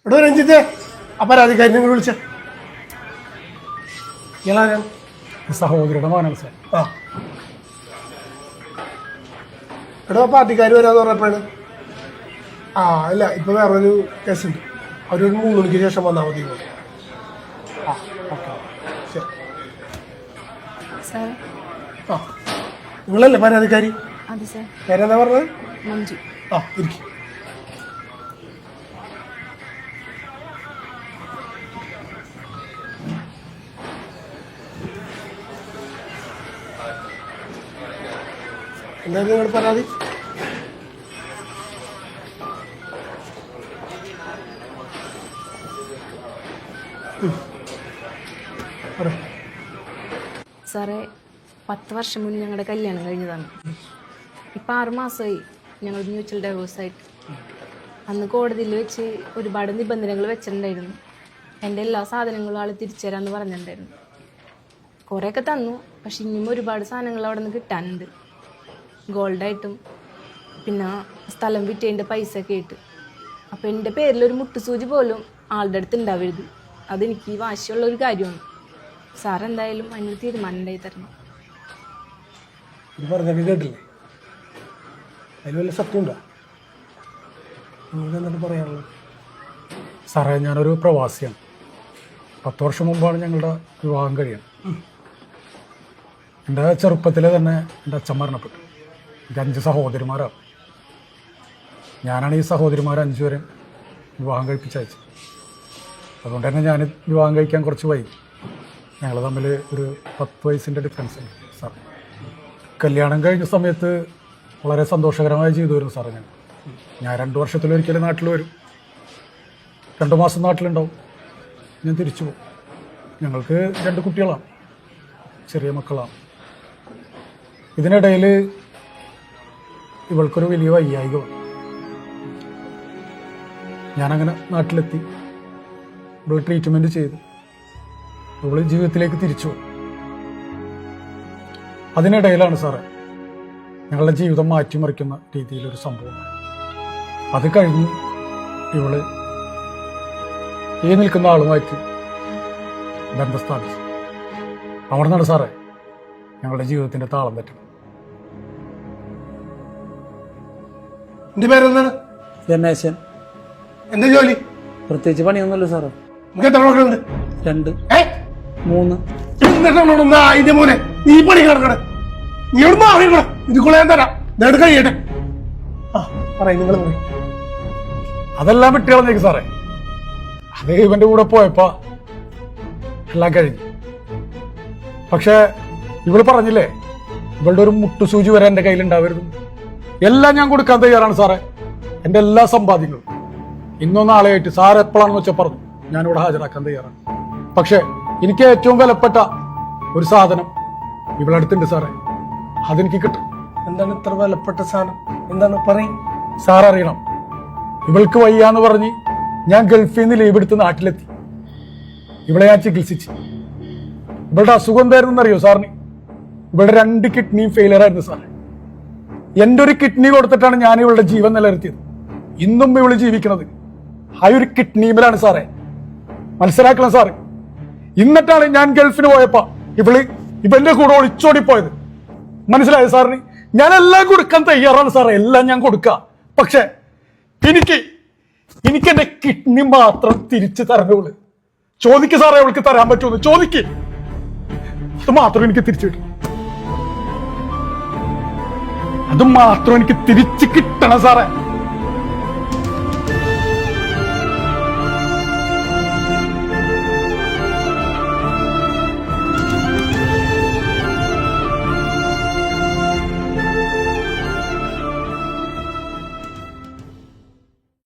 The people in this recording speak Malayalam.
എടോ രഞ്ജിത്തെ ആ പരാതിക്കാരി നിങ്ങൾ വിളിച്ച ഇയാളാരാണ്? സഹോദരിയുടെ മോനാണ് സാർ. ആ എടോ പാർട്ടിക്കാർ വരാന്ന് പറഞ്ഞപ്പോഴാണ്. ആ അല്ല ഇപ്പൊ വേറൊരു കേസുണ്ട്, അവരൊരു 3 മണിക്ക് ശേഷം വന്നാൽ മതി. ആ ഓക്കെ ശരി. ആ നിങ്ങളല്ലേ പരാതിക്കാരി? പേരെന്താ പറഞ്ഞത്? മഞ്ജു. ആ ഇരിക്കും. എന്തായാലും നിങ്ങളുടെ പരാതി? സാറേ 10 വർഷം മുന്നേ ഞങ്ങളുടെ കല്യാണം കഴിഞ്ഞതാണ്. ഇപ്പം 6 മാസമായി ഞങ്ങൾ മ്യൂച്വൽ ഡൈവോഴ്സായിട്ട്. അന്ന് കോടതിയിൽ വെച്ച് ഒരുപാട് നിബന്ധനകൾ വെച്ചിട്ടുണ്ടായിരുന്നു. എൻ്റെ എല്ലാ സാധനങ്ങളും ആൾ തിരിച്ചു തരാമെന്ന് പറഞ്ഞിട്ടുണ്ടായിരുന്നു. കുറേയൊക്കെ തന്നു, പക്ഷെ ഇനിയും ഒരുപാട് സാധനങ്ങൾ അവിടെ നിന്ന് കിട്ടാനുണ്ട്. ഗോൾഡായിട്ടും പിന്നെ സ്ഥലം വിറ്റതിൻ്റെ പൈസ ഒക്കെ ആയിട്ട്. അപ്പോൾ എൻ്റെ പേരിലൊരു മുട്ടുസൂചി പോലും ആളുടെ അടുത്ത് ഉണ്ടാവരുത്. അതെനിക്ക് വാശിയുള്ളൊരു കാര്യമാണ്. സാർ എന്തായാലും അതിന് തീരുമാനം ഉണ്ടായി തരണം. ഇത് പറഞ്ഞൊക്കെ കേട്ടില്ലേ? അതിൽ വല്ല സത്യമുണ്ടോ? നിങ്ങൾക്ക് എന്നിട്ട് പറയാനുള്ളത്? സാറേ, ഞാനൊരു പ്രവാസിയാണ്. 10 വർഷം മുമ്പാണ് ഞങ്ങളുടെ വിവാഹം കഴിയുന്നത്. എൻ്റെ ചെറുപ്പത്തിലെ തന്നെ എൻ്റെ അച്ഛൻ മരണപ്പെട്ടു. എനിക്ക് 5 സഹോദരിമാരാണ്. ഞാനാണ് ഈ സഹോദരിമാർ 5 പേരെ വിവാഹം കഴിപ്പിച്ചയച്ചത്. അതുകൊണ്ട് തന്നെ ഞാൻ വിവാഹം കഴിക്കാൻ കുറച്ച് വൈകി. ഞങ്ങൾ തമ്മിൽ ഒരു 10 വയസ്സിൻ്റെ ഡിഫറൻസ് ഉണ്ട് സാർ. കല്യാണം കഴിഞ്ഞ സമയത്ത് വളരെ സന്തോഷകരമായ ജീവിതമായിരുന്നു സാറേ. ഞാൻ 2 വർഷത്തിലൊരിക്കലും നാട്ടിൽ വരും, 2 മാസം നാട്ടിലുണ്ടാവും, ഞാൻ തിരിച്ചു പോകും. ഞങ്ങൾക്ക് 2 കുട്ടികളാണ്, ചെറിയ മക്കളാണ്. ഇതിനിടയിൽ ഇവൾക്കൊരു വലിയ വയ്യായിക വന്നു. ഞാനങ്ങനെ നാട്ടിലെത്തി, ഒരു ട്രീറ്റ്മെൻറ്റ് ചെയ്തു. ഇവൾ ജീവിതത്തിലേക്ക് തിരിച്ചു വന്നു. അതിനിടയിലാണ് സാറേ ഞങ്ങളുടെ ജീവിതം മാറ്റിമറിക്കുന്ന രീതിയിലൊരു സംഭവം. അത് കഴിഞ്ഞ് ഇവള് ഈ നിൽക്കുന്ന ആളുമായിട്ട് ബന്ധം സ്ഥാപിച്ചു. അവിടെ നിന്നാണ് സാറേ ഞങ്ങളുടെ ജീവിതത്തിൻ്റെ താളം തെറ്റുന്നത്. എന്റെ പേരെന്താണ്? രമേശൻ. എന്താ ജോലി? പ്രത്യേകിച്ച് പണിയൊന്നുമില്ല സാറേ. നിങ്ങൾക്ക് എത്ര മക്കളുണ്ട്? 2 3. അതിന്റെ മോനെ നീ പണി കിടക്കണ, നീ എവിടെ മാറിക്കണ? ഇതിക്കുള്ള ഞാൻ തരാം, നേട് കഴിയട്ടെ. ആ പറയും, നിങ്ങൾ പറയും. അതെല്ലാം വിട്ടുകളഞ്ഞേക്ക് സാറേ. അത് ഇവന്റെ കൂടെ പോയപ്പോ എല്ലാം കഴിഞ്ഞു. പക്ഷെ ഇവള് പറഞ്ഞില്ലേ, ഇവളുടെ ഒരു മുട്ടുസൂചി വരെ എൻ്റെ കയ്യിലുണ്ടാവരുത്. എല്ലാം ഞാൻ കൊടുക്കാൻ തയ്യാറാണ് സാറേ, എൻ്റെ എല്ലാ സമ്പാദ്യങ്ങളും. ഇന്നോ നാളെയായിട്ട് സാർ എപ്പോഴാണെന്ന് വെച്ചാൽ പറഞ്ഞു, ഞാനിവിടെ ഹാജരാക്കാൻ തയ്യാറാണ്. പക്ഷെ എനിക്ക് ഏറ്റവും വിലപ്പെട്ട ഒരു സാധനം ഇവളടുത്തുണ്ട് സാറേ, അതെനിക്ക് കിട്ടും. എന്താണ് ഇത്ര വിലപ്പെട്ട സാധനം? എന്താണ് പറയും? സാർ അറിയണം, ഇവൾക്ക് വയ്യാന്ന് പറഞ്ഞ് ഞാൻ ഗൾഫിൽ നിന്ന് ലീവ് എടുത്ത് നാട്ടിലെത്തി. ഇവളെ ഞാൻ ചികിത്സിച്ച്. ഇവളുടെ അസുഖം എന്തായിരുന്നു അറിയോ സാറിന്? ഇവളുടെ 2 കിഡ്നിയും ഫെയിലിയർ ആയിരുന്നു സാറേ. എൻ്റെ ഒരു കിഡ്നി കൊടുത്തിട്ടാണ് ഞാൻ ഇവളുടെ ജീവൻ നിലനിർത്തിയത്. ഇന്നും ഇവള് ജീവിക്കുന്നത് ആ ഒരു കിഡ്നിയിലാണ് സാറേ. മനസ്സിലാക്കണം സാറ്. എന്നിട്ടാണ് ഞാൻ ഗൾഫിന് പോയപ്പോ ഇവന്റെ കൂടെ ഒളിച്ചോടിപ്പോയത്. മനസ്സിലായോ സാറിന്? ഞാൻ എല്ലാം കൊടുക്കാൻ തയ്യാറാണ് സാറേ, എല്ലാം ഞാൻ കൊടുക്കാം. പക്ഷെ എനിക്ക് എന്റെ കിഡ്നി മാത്രം തിരിച്ചു തരണുള്ളൂ. ചോദിക്ക് സാറേ, അവൾക്ക് തരാൻ പറ്റുമെന്ന് ചോദിക്ക്. അത് മാത്രം എനിക്ക് തിരിച്ചു കിട്ടും, അത് മാത്രം എനിക്ക് തിരിച്ചു കിട്ടണം സാറേ.